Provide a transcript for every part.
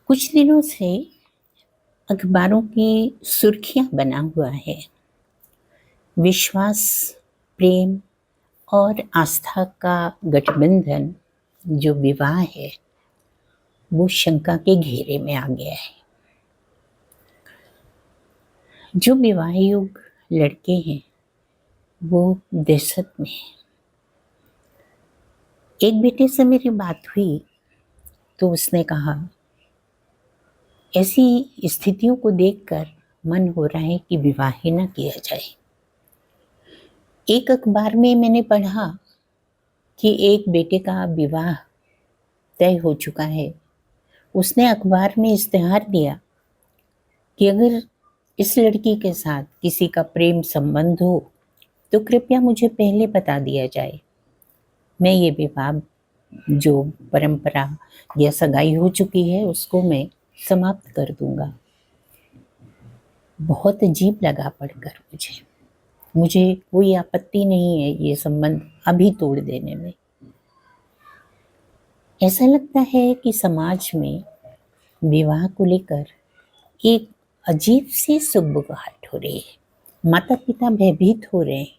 कुछ दिनों से अखबारों की सुर्खियां बना हुआ है। विश्वास, प्रेम और आस्था का गठबंधन जो विवाह है वो शंका के घेरे में आ गया है। जो विवाह योग्य लड़के हैं वो दहशत में हैं। एक बेटे से मेरी बात हुई तो उसने कहा, ऐसी स्थितियों को देखकर मन हो रहा है कि विवाह ही ना किया जाए। एक अखबार में मैंने पढ़ा कि एक बेटे का विवाह तय हो चुका है। उसने अखबार में इश्तेहार दिया कि अगर इस लड़की के साथ किसी का प्रेम संबंध हो तो कृपया मुझे पहले बता दिया जाए। मैं ये विवाह जो परंपरा या सगाई हो चुकी है उसको मैं समाप्त कर दूंगा। बहुत अजीब लगा पढ़कर मुझे कोई आपत्ति नहीं है ये संबंध अभी तोड़ देने में। ऐसा लगता है कि समाज में विवाह को लेकर एक अजीब सी सुगबुगाहट हो रही है। माता पिता भयभीत हो रहे हैं।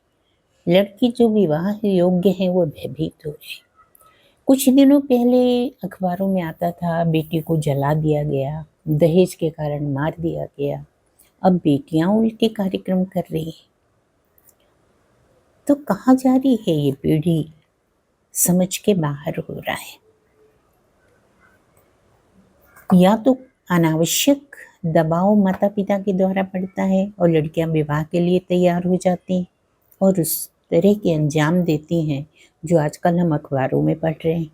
लड़की जो विवाह योग्य है वो भयभीत हो रही है। कुछ दिनों पहले अखबारों में आता था बेटी को जला दिया गया, दहेज के कारण मार दिया गया। अब बेटियां उल्टे कार्यक्रम कर रही हैं। तो कहाँ जा रही है ये पीढ़ी, समझ के बाहर हो रहा है। या तो अनावश्यक दबाव माता पिता के द्वारा पड़ता है और लड़कियां विवाह के लिए तैयार हो जाती हैं और उस तरह के अंजाम देती हैं जो आजकल हम अखबारों में पढ़ रहे हैं।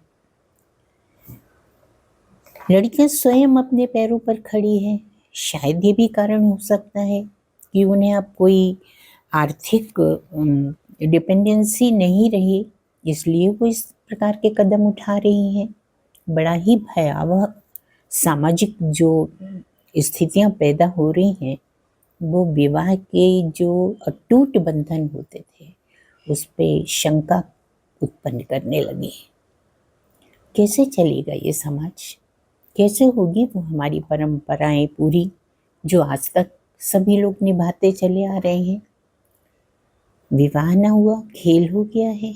लड़कियां स्वयं अपने पैरों पर खड़ी हैं। शायद ये भी कारण हो सकता है कि उन्हें अब कोई आर्थिक डिपेंडेंसी नहीं रही, इसलिए वो इस प्रकार के कदम उठा रही हैं। बड़ा ही भयावह सामाजिक जो स्थितियां पैदा हो रही हैं वो विवाह के जो अटूट बंधन होते थे उस पे शंका उत्पन्न करने लगी। कैसे चलेगा ये समाज, कैसे होगी वो हमारी परंपराएं पूरी जो आज तक सभी लोग निभाते चले आ रहे हैं। विवाह ना हुआ, खेल हो गया है।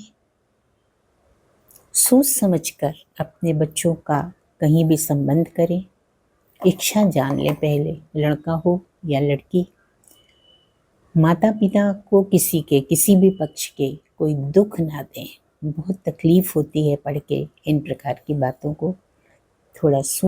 सोच समझकर अपने बच्चों का कहीं भी संबंध करें। इच्छा जान लें पहले, लड़का हो या लड़की। माता पिता को किसी भी पक्ष के कोई दुख ना दें। बहुत तकलीफ होती है पढ़ के इन प्रकार की बातों को। थोड़ा